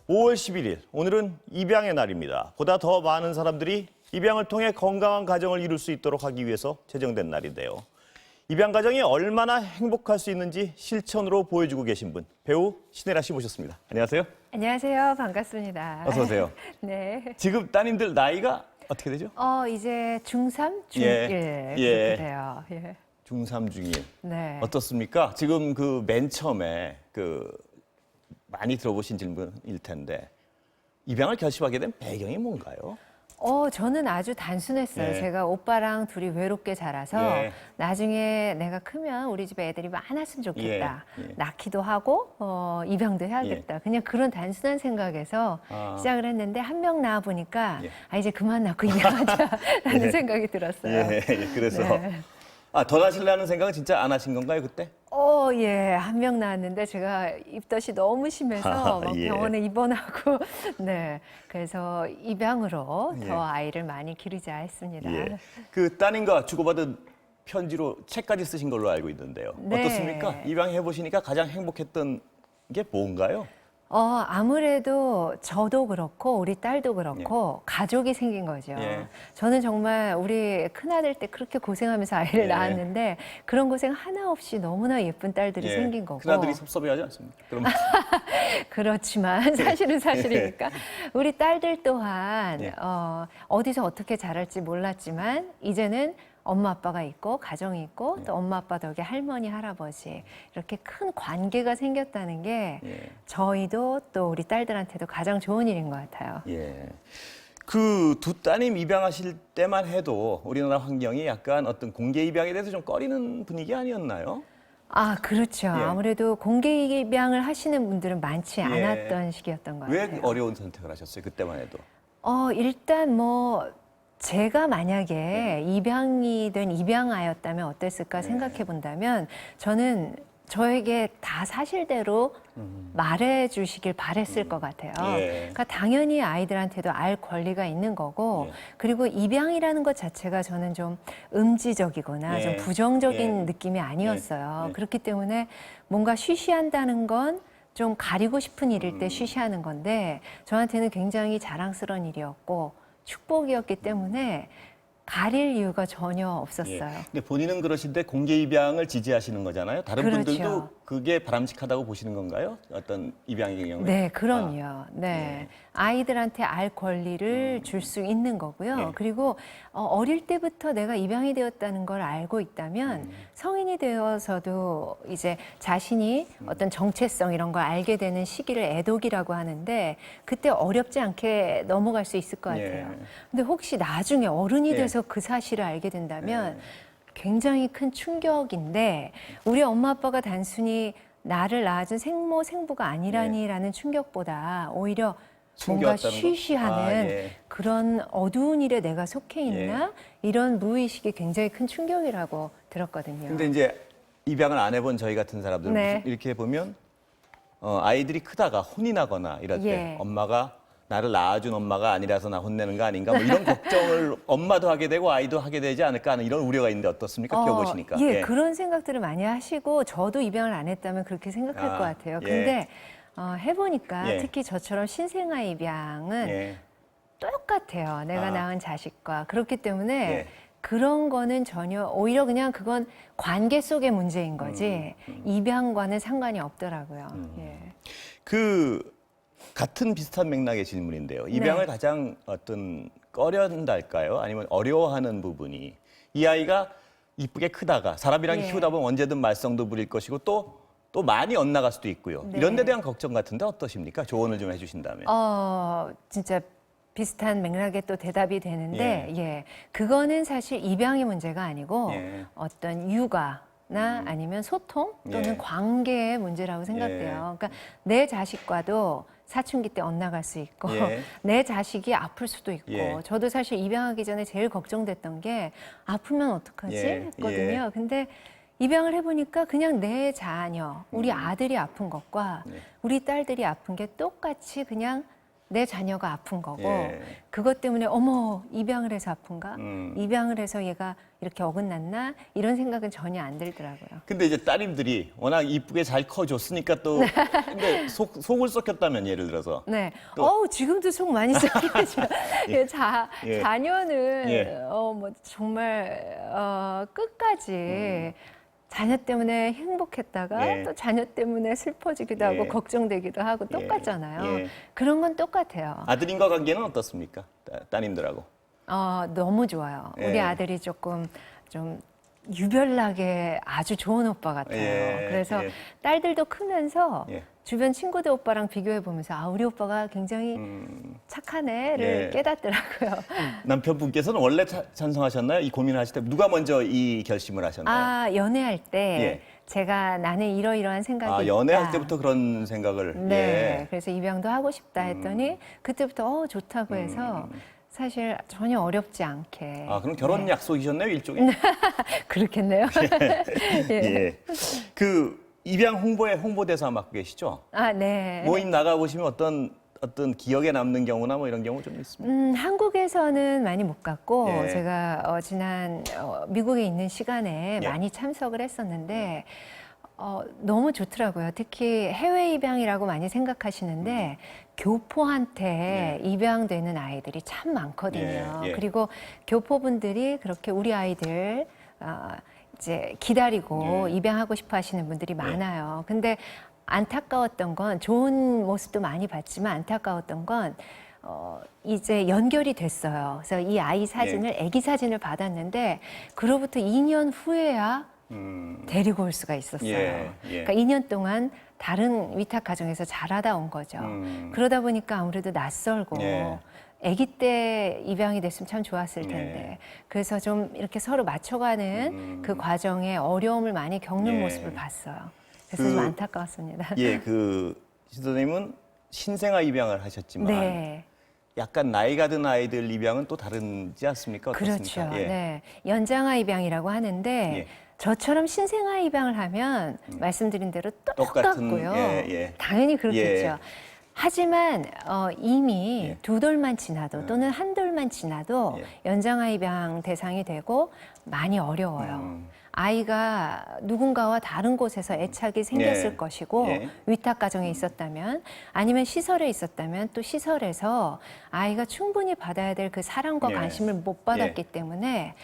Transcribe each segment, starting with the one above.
5월 11일, 오늘은 입양의 날입니다. 보다 더 많은 사람들이 입양을 통해 건강한 가정을 이룰 수 있도록 하기 위해서 제정된 날인데요. 입양 가정이 얼마나 행복할 수 있는지 실천으로 보여주고 계신 분, 배우 신혜라 씨 모셨습니다. 안녕하세요. 안녕하세요. 반갑습니다. 어서 오세요. 네. 지금 따님들 나이가 어떻게 되죠? 이제 중3, 중1 예. 그렇게 돼요. 예. 중3, 중2. 네. 어떻습니까? 지금 그 맨 처음에 많이 들어보신 질문일 텐데 입양을 결심하게 된 배경이 뭔가요? 저는 아주 단순했어요. 예. 제가 오빠랑 둘이 외롭게 자라서 예. 나중에 내가 크면 우리 집에 애들이 많았으면 좋겠다. 예. 낳기도 하고 입양도 해야겠다. 그냥 그런 단순한 생각에서 시작을 했는데 한 명 낳아 보니까 이제 그만 낳고 입양하자라는 생각이 들었어요. 그래서 네. 더 낳으시려는 생각은 진짜 안 하신 건가요, 그때? 예. 한 명 낳았는데 제가 입덧이 너무 심해서 막 예. 병원에 입원하고 네. 그래서 입양으로 예. 더 아이를 많이 기르자 했습니다. 예. 그 따님과 주고받은 편지로 책까지 쓰신 걸로 알고 있는데요. 네. 어떻습니까? 입양해 보시니까 가장 행복했던 게 뭔가요? 아무래도 저도 그렇고 우리 딸도 그렇고 가족이 생긴 거죠. 예. 저는 정말 우리 큰아들 때 그렇게 고생하면서 아이를 예. 낳았는데 그런 고생 하나 없이 너무나 예쁜 딸들이 생긴 거고. 큰아들이 섭섭해하지 않습니까? 그럼 그렇지만 사실은 사실이니까 우리 딸들 또한 예. 어디서 어떻게 자랄지 몰랐지만 이제는 엄마 아빠가 있고 가정이 있고 또 엄마 아빠 덕에 할머니 할아버지 이렇게 큰 관계가 생겼다는 게 저희도 또 우리 딸들한테도 가장 좋은 일인 것 같아요. 예. 그 두 따님 입양하실 때만 해도 우리나라 환경이 약간 어떤 공개 입양에 대해서 좀 꺼리는 분위기 아니었나요? 그렇죠. 아무래도 공개 입양을 하시는 분들은 많지 않았던 시기였던 것 같아요. 왜 어려운 선택을 하셨어요? 그때만 해도. 일단 제가 만약에 입양이 된 입양아였다면 어땠을까 생각해 본다면 저는 저에게 다 사실대로 말해 주시길 바랬을 것 같아요. 그러니까 당연히 아이들한테도 알 권리가 있는 거고 그리고 입양이라는 것 자체가 저는 좀 음지적이거나 좀 부정적인 느낌이 아니었어요. 그렇기 때문에 뭔가 쉬쉬한다는 건 좀 가리고 싶은 일일 때 쉬쉬하는 건데 저한테는 굉장히 자랑스러운 일이었고 축복이었기 때문에 가릴 이유가 전혀 없었어요. 근데 본인은 그러신데 공개 입양을 지지하시는 거잖아요. 다른 그렇죠. 분들도 그게 바람직하다고 보시는 건가요? 어떤 입양의 경우에? 네, 그럼요. 네. 아이들한테 알 권리를 줄 수 있는 거고요. 그리고 어릴 때부터 내가 입양이 되었다는 걸 알고 있다면 성인이 되어서도 이제 자신이 어떤 정체성 이런 걸 알게 되는 시기를 애독이라고 하는데 그때 어렵지 않게 넘어갈 수 있을 것 같아요. 근데 혹시 나중에 어른이 돼서 그 사실을 알게 된다면 굉장히 큰 충격인데 우리 엄마 아빠가 단순히 나를 낳아준 생모 생부가 아니라니라는 충격보다 오히려 뭔가 쉬쉬하는 그런 어두운 일에 내가 속해 있나 이런 무의식이 굉장히 큰 충격이라고 들었거든요. 근데 이제 입양을 안 해본 저희 같은 사람들은 이렇게 보면 아이들이 크다가 혼이 나거나 이럴 때 엄마가 나를 낳아준 엄마가 아니라서 나 혼내는 거 아닌가 뭐 이런 걱정을 엄마도 하게 되고 아이도 하게 되지 않을까 하는 이런 우려가 있는데 어떻습니까? 키워보시니까. 그런 생각들을 많이 하시고 저도 입양을 안 했다면 그렇게 생각할 것 같아요. 근데 해보니까 특히 저처럼 신생아 입양은 똑같아요. 내가 낳은 자식과. 그렇기 때문에 그런 거는 전혀 오히려 그냥 그건 관계 속의 문제인 거지 입양과는 상관이 없더라고요. 같은 비슷한 맥락의 질문인데요. 입양을 가장 어떤 꺼려한달까요? 아니면 어려워하는 부분이 이 아이가 이쁘게 크다가 사람이랑 키우다 보면 언제든 말썽도 부릴 것이고 또 많이 엇나갈 수도 있고요. 이런 데 대한 걱정 같은데 어떠십니까? 조언을 좀 해주신다면. 진짜 비슷한 맥락에 또 대답이 되는데 그거는 사실 입양의 문제가 아니고 어떤 육아나 아니면 소통 또는 관계의 문제라고 생각돼요. 그러니까 내 자식과도 사춘기 때 엇나갈 수 있고 내 자식이 아플 수도 있고 저도 사실 입양하기 전에 제일 걱정됐던 게 아프면 어떡하지 했거든요. 근데 입양을 해보니까 그냥 내 자녀, 우리 아들이 아픈 것과 우리 딸들이 아픈 게 똑같이 그냥 내 자녀가 아픈 거고 예. 그것 때문에 어머 입양을 해서 아픈가? 음. 입양을 해서 얘가 이렇게 어긋났나? 이런 생각은 전혀 안 들더라고요. 근데 이제 따님들이 워낙 이쁘게 잘 커줬으니까 또 근데 속을 썩혔다면 예를 들어서 네. 또- 지금도 속 많이 썩이죠. 예. 예. 자녀는 예. 뭐 정말 끝까지 자녀 때문에 행복했다가 예. 또 자녀 때문에 슬퍼지기도 하고 예. 걱정되기도 하고 예. 똑같잖아요. 예. 그런 건 똑같아요. 아들인과 관계는 어떻습니까? 따님들하고. 너무 좋아요. 예. 우리 아들이 조금 좀 유별나게 아주 좋은 오빠 같아요. 예, 그래서 예. 딸들도 크면서 예. 주변 친구들 오빠랑 비교해 보면서 우리 오빠가 굉장히 착한 애를 예. 깨닫더라고요. 남편분께서는 원래 찬성하셨나요? 이 고민을 하실 때 누가 먼저 이 결심을 하셨나요? 연애할 때 예. 제가 나는 이러이러한 생각이 있다. 연애할 때부터 그런 생각을. 네. 예. 그래서 입양도 하고 싶다 했더니 그때부터 좋다고 해서 사실 전혀 어렵지 않게. 그럼 결혼 네. 약속이셨네요, 일종의? 그렇겠네요. 예. 예. 그 입양 홍보대사 맡고 계시죠? 네. 모임 나가 보시면 어떤 기억에 남는 경우나 뭐 이런 경우 좀 있습니다. 한국에서는 많이 못 갔고 예. 제가 지난 미국에 있는 시간에 예. 많이 참석을 했었는데 너무 좋더라고요. 특히 해외 입양이라고 많이 생각하시는데 교포한테 입양되는 아이들이 참 많거든요. 예, 예. 그리고 교포분들이 그렇게 우리 아이들 이제 기다리고 입양하고 싶어 하시는 분들이 많아요. 근데 안타까웠던 건 좋은 모습도 많이 봤지만 안타까웠던 건 이제 연결이 됐어요. 그래서 이 아이 사진을 아기 사진을 받았는데 그로부터 2년 후에야 데리고 올 수가 있었어요. 예, 예. 그러니까 2년 동안 다른 위탁 가정에서 자라다 온 거죠. 그러다 보니까 아무래도 낯설고 예. 아기 때 입양이 됐으면 참 좋았을 텐데 그래서 좀 이렇게 서로 맞춰가는 그 과정에 어려움을 많이 겪는 예. 모습을 봤어요. 그래서 좀 안타까웠습니다. 예, 신도님은 신생아 입양을 하셨지만 네. 약간 나이가 든 아이들 입양은 또 다르지 않습니까? 어떻습니까? 그렇죠. 예. 네. 연장아 입양이라고 하는데 예. 저처럼 신생아 입양을 하면 말씀드린 대로 똑같은, 똑같고요. 예, 예. 당연히 그렇겠죠. 예. 하지만 이미 예. 2돌만 지나도 또는 1돌만 지나도 예. 연장아 입양 대상이 되고 많이 어려워요. 아이가 누군가와 다른 곳에서 애착이 생겼을 예. 것이고 예. 위탁 가정에 있었다면 아니면 시설에 있었다면 또 시설에서 아이가 충분히 받아야 될 그 사랑과 예. 관심을 못 받았기 때문에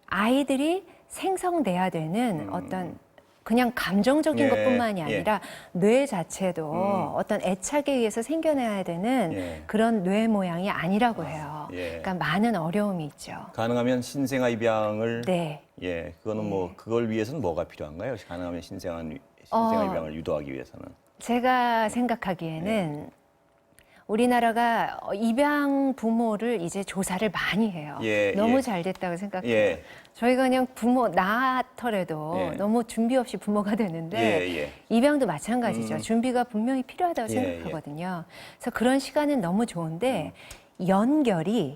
아이들이 생성돼야 되는 어떤 그냥 감정적인 예, 것뿐만이 예. 아니라 뇌 자체도 어떤 애착에 의해서 생겨나야 되는 예. 그런 뇌 모양이 아니라고 해요. 예. 그러니까 많은 어려움이 있죠. 가능하면 신생아 입양을 네. 예, 그거는 뭐 그걸 위해서는 뭐가 필요한가요? 가능하면 신생아 어. 입양을 유도하기 위해서는. 제가 생각하기에는 우리나라가 입양 부모를 이제 조사를 많이 해요. 예, 너무 예. 잘 됐다고 생각해요. 예. 저희가 그냥 부모 낳더라도 예. 너무 준비 없이 부모가 되는데 예, 예. 입양도 마찬가지죠. 준비가 분명히 필요하다고 예, 생각하거든요. 그래서 그런 시간은 너무 좋은데 연결이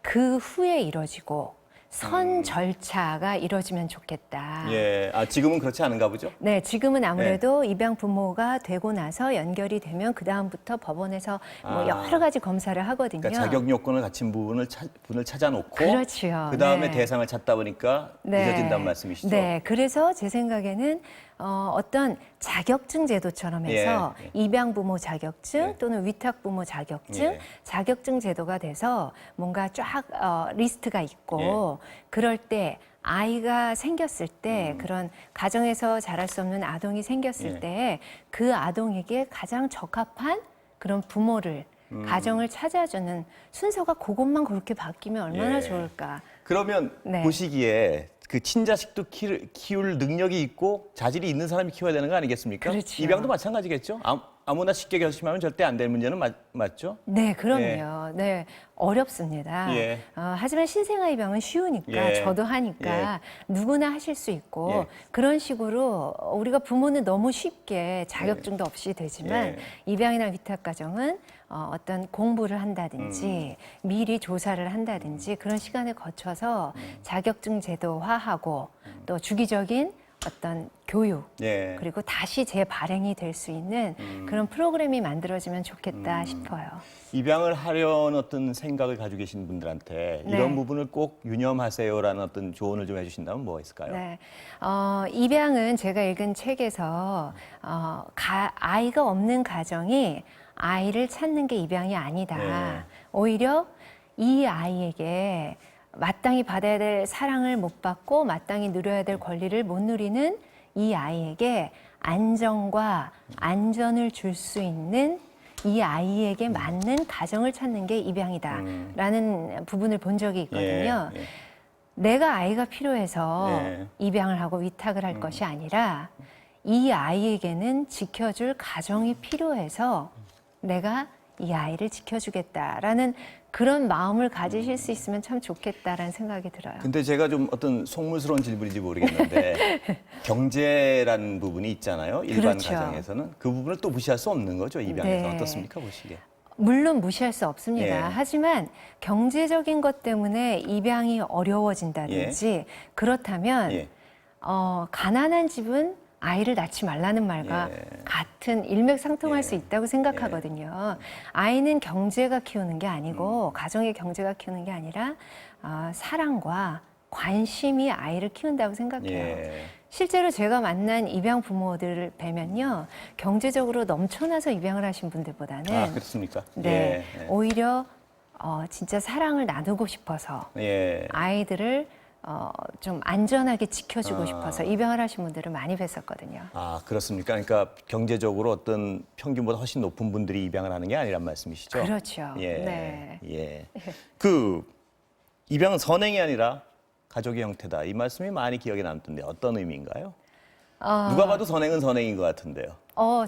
그 후에 이루어지고 선 절차가 이루어지면 좋겠다. 예. 지금은 그렇지 않은가 보죠? 네, 지금은 아무래도 입양 부모가 되고 나서 연결이 되면 그 다음부터 법원에서 뭐 여러 가지 검사를 하거든요. 그러니까 자격 요건을 갖춘 분을 찾아놓고 그렇죠. 그다음에 네. 대상을 찾다 보니까 늦어진다는 말씀이시죠? 네, 그래서 제 생각에는 어떤 자격증 제도처럼 해서 예, 예. 입양 부모 자격증 예. 또는 위탁 부모 자격증, 예. 자격증 제도가 돼서 뭔가 쫙 리스트가 있고 예. 그럴 때 아이가 생겼을 때 음. 그런 가정에서 자랄 수 없는 아동이 생겼을 예. 때 그 아동에게 가장 적합한 그런 부모를 가정을 찾아주는 순서가 그것만 그렇게 바뀌면 얼마나 예. 좋을까. 그러면 네. 보시기에 그 친자식도 키울 능력이 있고 자질이 있는 사람이 키워야 되는 거 아니겠습니까? 그렇죠. 입양도 마찬가지겠죠? 아무나 쉽게 결심하면 절대 안 될 문제는 맞죠? 네, 그럼요. 네, 어렵습니다. 예. 하지만 신생아 입양은 쉬우니까 예. 저도 하니까 누구나 하실 수 있고 예. 그런 식으로 우리가 부모는 너무 쉽게 자격증도 없이 되지만 예. 입양이나 위탁 가정은 어떤 공부를 한다든지 미리 조사를 한다든지 그런 시간을 거쳐서 자격증 제도화하고 또 주기적인 어떤 교육 예. 그리고 다시 재발행이 될 수 있는 그런 프로그램이 만들어지면 좋겠다 싶어요. 입양을 하려는 어떤 생각을 가지고 계신 분들한테 네. 이런 부분을 꼭 유념하세요라는 어떤 조언을 좀 해주신다면 뭐가 있을까요? 네. 입양은 제가 읽은 책에서 아이가 없는 가정이 아이를 찾는 게 입양이 아니다. 네. 오히려 이 아이에게 마땅히 받아야 될 사랑을 못 받고 마땅히 누려야 될 권리를 못 누리는 이 아이에게 안정과 안전을 줄 수 있는 이 아이에게 맞는 가정을 찾는 게 입양이다라는 부분을 본 적이 있거든요. 예, 예. 내가 아이가 필요해서 네. 입양을 하고 위탁을 할 것이 아니라 이 아이에게는 지켜줄 가정이 필요해서 내가 이 아이를 지켜주겠다라는 그런 마음을 가지실 수 있으면 참 좋겠다라는 생각이 들어요. 근데 제가 좀 어떤 속물스러운 질문인지 모르겠는데 경제라는 부분이 있잖아요. 일반 그렇죠. 가정에서는 그 부분을 또 무시할 수 없는 거죠. 입양에서 네. 어떻습니까, 보시기에? 물론 무시할 수 없습니다. 예. 하지만 경제적인 것 때문에 입양이 어려워진다든지 그렇다면 예. 가난한 집은 아이를 낳지 말라는 말과 예. 같은 일맥상통할 예. 수 있다고 생각하거든요. 아이는 경제가 키우는 게 아니고 가정의 경제가 키우는 게 아니라 사랑과 관심이 아이를 키운다고 생각해요. 예. 실제로 제가 만난 입양 부모들을 뵈면요, 경제적으로 넘쳐나서 입양을 하신 분들보다는 아, 그렇습니까? 네, 예. 오히려 진짜 사랑을 나누고 싶어서 예. 아이들을 좀 안전하게 지켜주고 싶어서 입양을 하신 분들을 많이 뵀었거든요. 아, 그렇습니까? 그러니까 경제적으로 어떤 평균보다 훨씬 높은 분들이 입양을 하는 게 아니란 말씀이시죠? 그렇죠. 예. 네. 예. 그 입양은 선행이 아니라 가족의 형태다. 이 말씀이 많이 기억에 남던데 어떤 의미인가요? 누가 봐도 선행은 선행인 것 같은데요.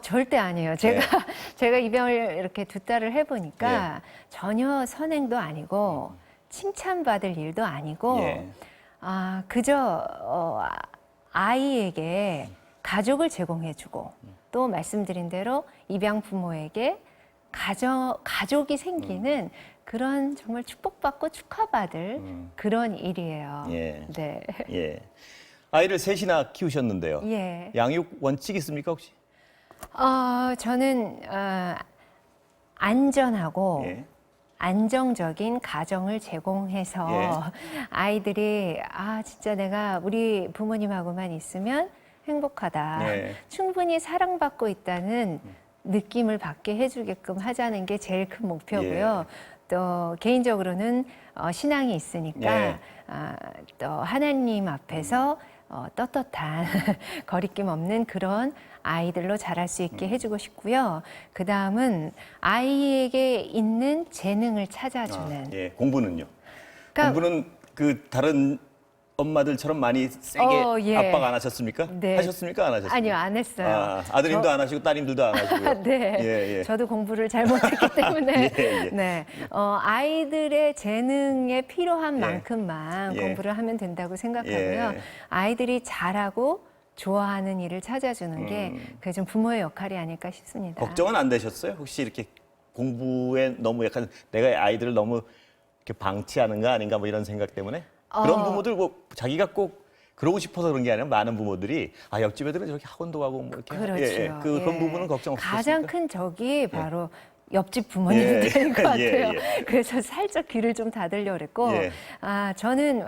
절대 아니에요. 제가 입양을 이렇게 두 달을 해보니까 전혀 선행도 아니고 칭찬받을 일도 아니고 예. 그저 아이에게 가족을 제공해주고 또 말씀드린 대로 입양 부모에게 가족이 생기는 그런 정말 축복받고 축하받을 그런 일이에요. 예. 네. 예. 아이를 셋이나 키우셨는데요. 예. 양육 원칙 있습니까 혹시? 저는 안전하고 예. 안정적인 가정을 제공해서 예. 아이들이 진짜 내가 우리 부모님하고만 있으면 행복하다. 예. 충분히 사랑받고 있다는 느낌을 받게 해주게끔 하자는 게 제일 큰 목표고요. 또 개인적으로는 신앙이 있으니까 또 하나님 앞에서 떳떳한 거리낌 없는 그런 아이들로 자랄 수 있게 해주고 싶고요. 그 다음은 아이에게 있는 재능을 찾아주는. 예. 공부는요? 그러니까- 공부는 그 다른 엄마들처럼 많이 세게 예. 압박 안 하셨습니까? 네. 하셨습니까? 안 하셨습니까? 아니요, 안 했어요. 아드님도 안 하시고 따님들도 안 하시고요. 네, 예, 예. 저도 공부를 잘 못했기 때문에 예, 예. 네, 아이들의 재능에 필요한 예. 만큼만 예. 공부를 하면 된다고 생각하고요. 예. 아이들이 잘하고 좋아하는 일을 찾아주는 게 그게 좀 부모의 역할이 아닐까 싶습니다. 걱정은 안 되셨어요? 혹시 이렇게 공부에 너무 약간 내가 아이들을 너무 이렇게 방치하는 거 아닌가 뭐 이런 생각 때문에? 그런 부모들 뭐 자기가 꼭 그러고 싶어서 그런 게 아니라 많은 부모들이 옆집 애들은 저렇게 학원도 가고 뭐 이렇게 그렇죠. 그런 예. 부분은 걱정 없으셨습니까? 가장 큰 적이 바로 옆집 부모님들인 것 같아요. 예. 그래서 살짝 귀를 좀 닫으려고 그랬고, 예. 저는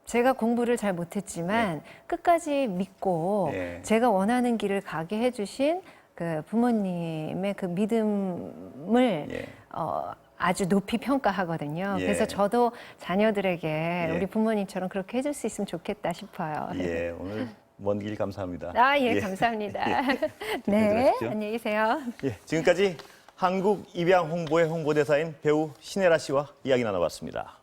제가 공부를 잘 못했지만 끝까지 믿고 예. 제가 원하는 길을 가게 해주신 그 부모님의 그 믿음을 예. 아주 높이 평가하거든요. 예. 그래서 저도 자녀들에게 예. 우리 부모님처럼 그렇게 해줄 수 있으면 좋겠다 싶어요. 예, 오늘 먼 길 감사합니다. 예, 감사합니다. 네, 들어가십시오. 안녕히 계세요. 예, 지금까지 한국 입양 홍보의 홍보대사인 배우 신혜라 씨와 이야기 나눠봤습니다.